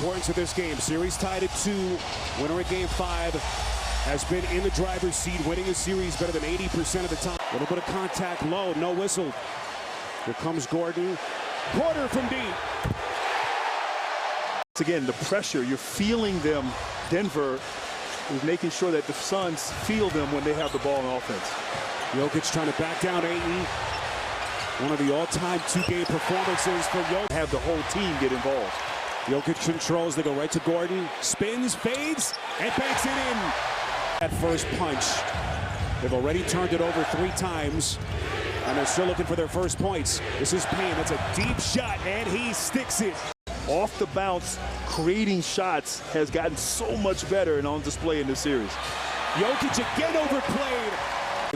importance of this game. Series tied at 2. Winner at Game 5 has been in the driver's seat, winning a series better than 80% of the time. A little bit of contact low, no whistle. Here comes Gordon. Porter from deep. Again, the pressure, you're feeling them. Denver is making sure that the Suns feel them when they have the ball on offense. Jokic trying to back down Ayton. One of the all-time 2-game performances for Jokic. Have the whole team get involved. Jokic controls, they go right to Gordon. Spins, fades, and banks it in. That first punch. They've already turned it over 3 times, and they're still looking for their first points. This is Payne, that's a deep shot, and he sticks it. Off the bounce, creating shots has gotten so much better and on display in this series. Jokic again overplayed.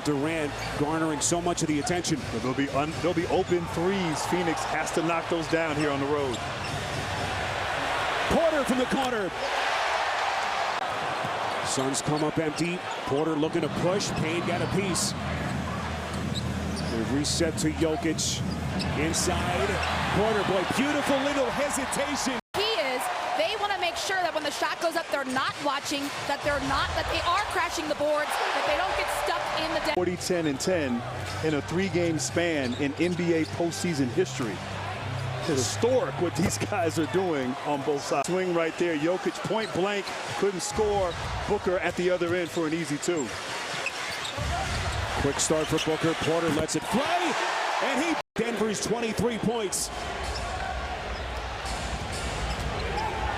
Durant garnering so much of the attention. There'll be open threes. Phoenix has to knock those down here on the road. Porter from the corner. Suns come up empty. Porter looking to push. Payne got a piece. They reset to Jokic. Inside. Porter, boy, beautiful little hesitation. They want to make sure that when the shot goes up, they're not watching, that they are crashing the boards, that they don't get stuck in the 40, 10, and 10 in a 3-game span in NBA postseason history. Historic what these guys are doing on both sides. Swing right there. Jokic point blank, couldn't score. Booker at the other end for an easy 2. Quick start for Booker. Porter lets it fly, and he Denver's 23 points.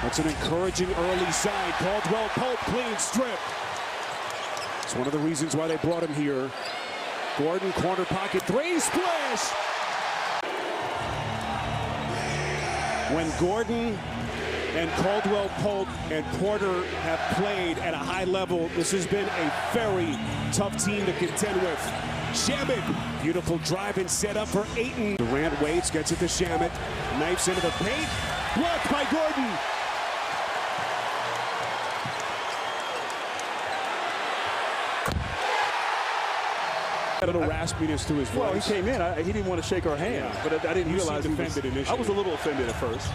That's an encouraging early sign. Caldwell Pope clean strip. It's one of the reasons why they brought him here. Gordon, corner pocket, 3, splash! When Gordon and Caldwell Pope and Porter have played at a high level, this has been a very tough team to contend with. Shamet, beautiful drive and set up for Ayton. Durant waits, gets it to Shamet, knifes into the paint, blocked by Gordon. A little raspiness to his voice. Well, he came in. He didn't want to shake our hand, but I didn't realize he was offended initially. I was a little offended at first.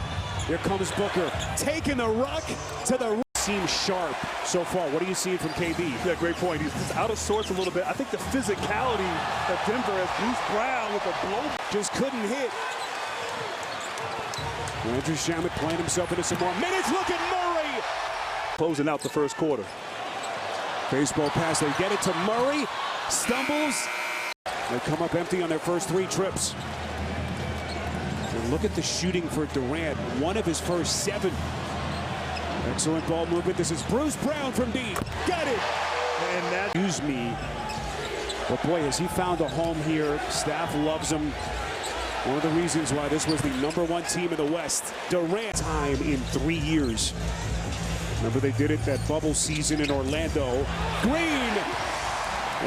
Here comes Booker, taking the ruck to the seems sharp so far. What are you seeing from KD? Yeah, great point. He's just out of sorts a little bit. I think the physicality of Denver has Bruce Brown with a blow. Just couldn't hit. Andrew Shamet playing himself into some more minutes. Look at Murray. Closing out the first quarter. Baseball pass. They get it to Murray. Stumbles. They come up empty on their first 3 trips. And look at the shooting for Durant. 1 of his first 7. Excellent ball movement. This is Bruce Brown from deep. Got it. And that Excuse me. But boy, has he found a home here. Staff loves him. One of the reasons why this was the #1 team in the West. Durant time in 3 years. Remember they did it that bubble season in Orlando. Green.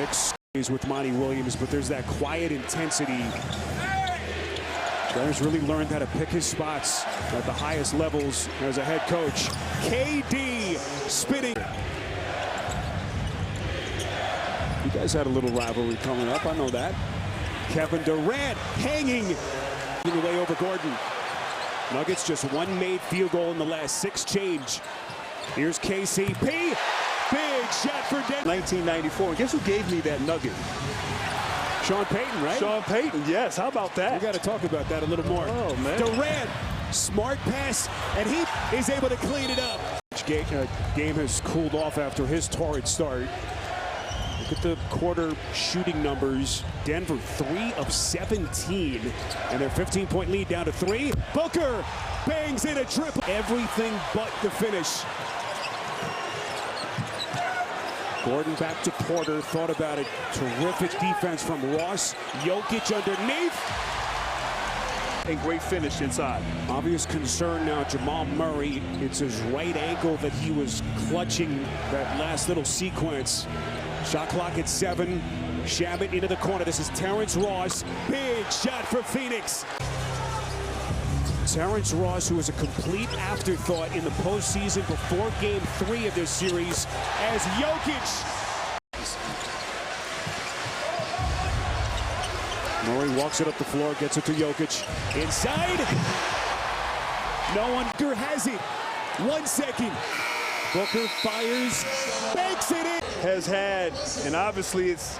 Excuse with Monty Williams, but there's that quiet intensity. Guys really learned how to pick his spots at the highest levels as a head coach. KD spinning. You guys had a little rivalry coming up, I know that. Kevin Durant hanging away over Gordon. Nuggets just 1 made field goal in the last 6 change. Here's KCP. Big shot for Denver. 1994. And guess who gave me that nugget? Sean Payton, right? Sean Payton, yes. How about that? We got to talk about that a little more. Oh, man. Durant, smart pass, and he is able to clean it up. Game has cooled off after his torrid start. Look at the quarter shooting numbers. Denver 3 of 17, and their 15-point lead down to 3. Booker bangs in a triple. Everything but the finish. Gordon back to Porter, thought about it. Terrific defense from Ross. Jokic underneath. And great finish inside. Obvious concern now, Jamal Murray. It's his right ankle that he was clutching that last little sequence. Shot clock at 7. Shamet into the corner. This is Terrence Ross. Big shot for Phoenix. Terrence Ross, who was a complete afterthought in the postseason before Game 3 of this series, as Jokic. Murray walks it up the floor, gets it to Jokic. Inside. No one has it. 1 second. Booker fires, makes it in. Has had, and obviously it's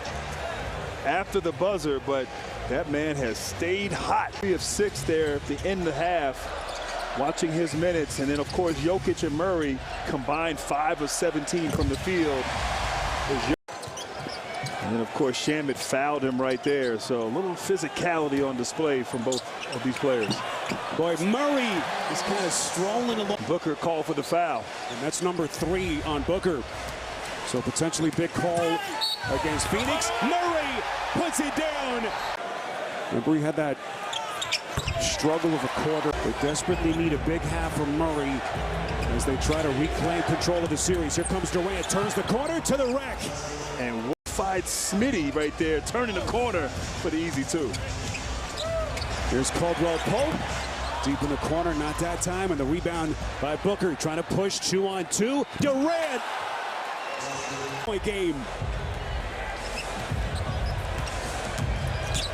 after the buzzer, but that man has stayed hot. 3 of 6 there at the end of the half, watching his minutes. And then, of course, Jokic and Murray combined 5 of 17 from the field. And then, of course, Shamet fouled him right there. So a little physicality on display from both of these players. Boy, Murray is kind of strolling along. Booker called for the foul. And that's number 3 on Booker. So potentially big call against Phoenix. Murray puts it down. Remember, we had that struggle of a quarter. They desperately need a big half from Murray as they try to reclaim control of the series. Here comes Durant, turns the corner to the rack. And fight Smitty right there, turning the corner for the easy 2. Here's Caldwell Pope. Deep in the corner, not that time. And the rebound by Booker, trying to push 2-on-2. Durant! Point game.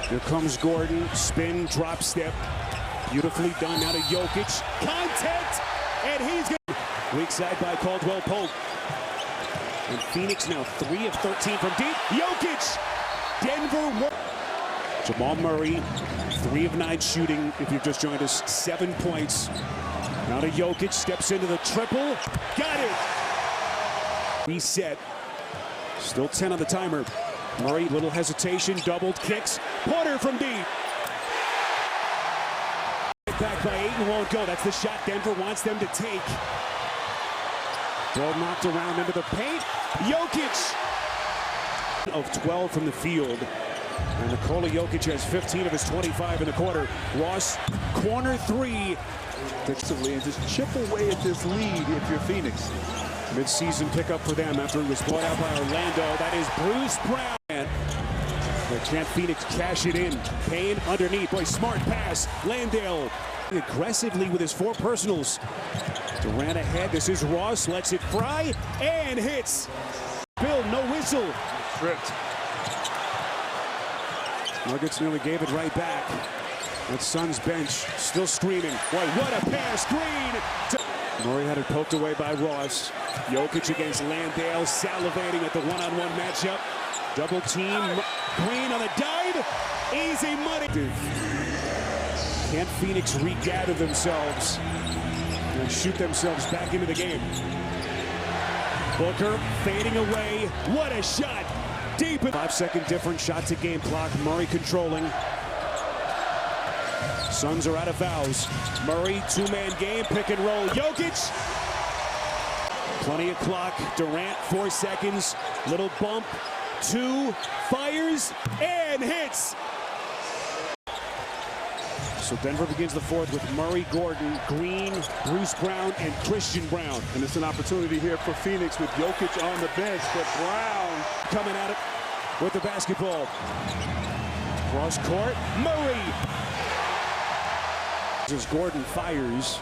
Here comes Gordon, spin, drop step. Beautifully done now to Jokic. Contact, and he's good. Weak side by Caldwell Pope. And Phoenix now 3 of 13 from deep. Jokic! Denver. Jamal Murray, 3 of 9 shooting. If you've just joined us, 7 points. Now to Jokic, steps into the triple. Got it! Reset. Still 10 on the timer. Murray, little hesitation, doubled kicks. Porter from deep. Back by 8 and won't go. That's the shot Denver wants them to take. Ball knocked around into the paint. Jokic of 12 from the field. And Nikola Jokic has 15 of his 25 in the quarter. Ross, corner 3. Defensively, and just chip away at this lead if you're Phoenix. Mid-season pickup for them after he was bought out by Orlando. That is Bruce Brown. But can't Phoenix cash it in? Payne underneath. Boy, smart pass. Landale aggressively with his 4 personals. Durant ahead. This is Ross. Lets it fly and hits. Bill, no whistle. Tripped. Nuggets nearly gave it right back. That Suns bench still screaming. Boy, what a pass. Green. Murray had it poked away by Ross. Jokic against Landale, salivating at the one-on-one matchup. Double team. Green on the dive. Easy money. Can't Phoenix regather themselves and shoot themselves back into the game? Booker fading away. What a shot. Deep. 5-second difference. Shot to game clock. Murray controlling. Suns are out of fouls. Murray, 2-man game, pick and roll. Jokic. Plenty of clock. Durant, 4 seconds. Little bump. 2. Fires and hits. So Denver begins the 4th with Murray, Gordon, Green, Bruce Brown, and Christian Brown. And it's an opportunity here for Phoenix with Jokic on the bench, but Brown coming at it with the basketball. Cross court. Murray. As Gordon fires.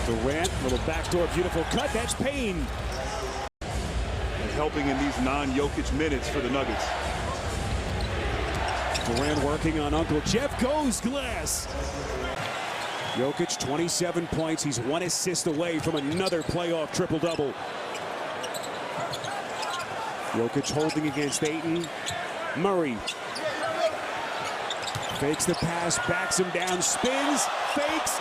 Durant, little backdoor, beautiful cut. That's Payne. And helping in these non-Jokic minutes for the Nuggets. Durant working on Uncle Jeff. Goes glass. Jokic, 27 points. He's 1 assist away from another playoff triple-double. Jokic holding against Ayton. Murray. Fakes the pass, backs him down, spins, fakes,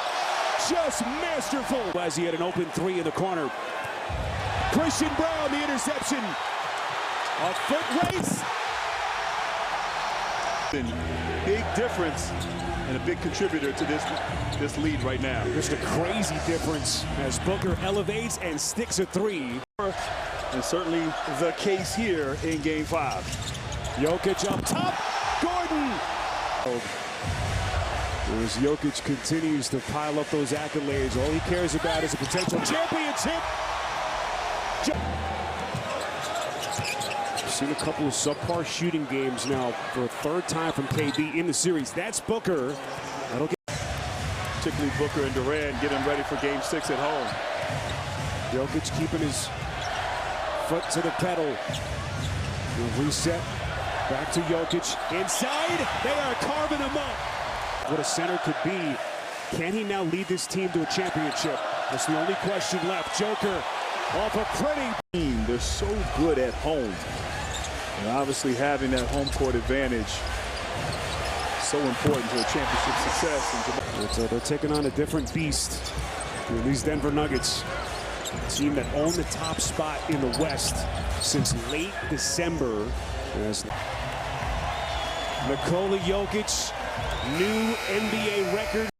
just masterful. As he had an open 3 in the corner. Christian Brown, the interception. A foot race. Big difference and a big contributor to this lead right now. Just a crazy difference as Booker elevates and sticks a 3. And certainly the case here in Game 5. Jokic up top, Gordon. As Jokic continues to pile up those accolades, all he cares about is a potential championship. Seen a couple of subpar shooting games now for a 3rd time from KD in the series. That's Booker. That'll get particularly Booker and Durant getting ready for Game 6 at home. Jokic keeping his foot to the pedal. He'll reset. Back to Jokic. Inside. They are carving him up. What a center could be Can he now lead this team to a championship? That's the only question left. Joker off a pretty team. They're so good at home. And obviously having that home court advantage so important to a championship success. They're taking on a different beast. These Denver Nuggets, a team that owned the top spot in the West since late December. As Nikola Jokic, new NBA record.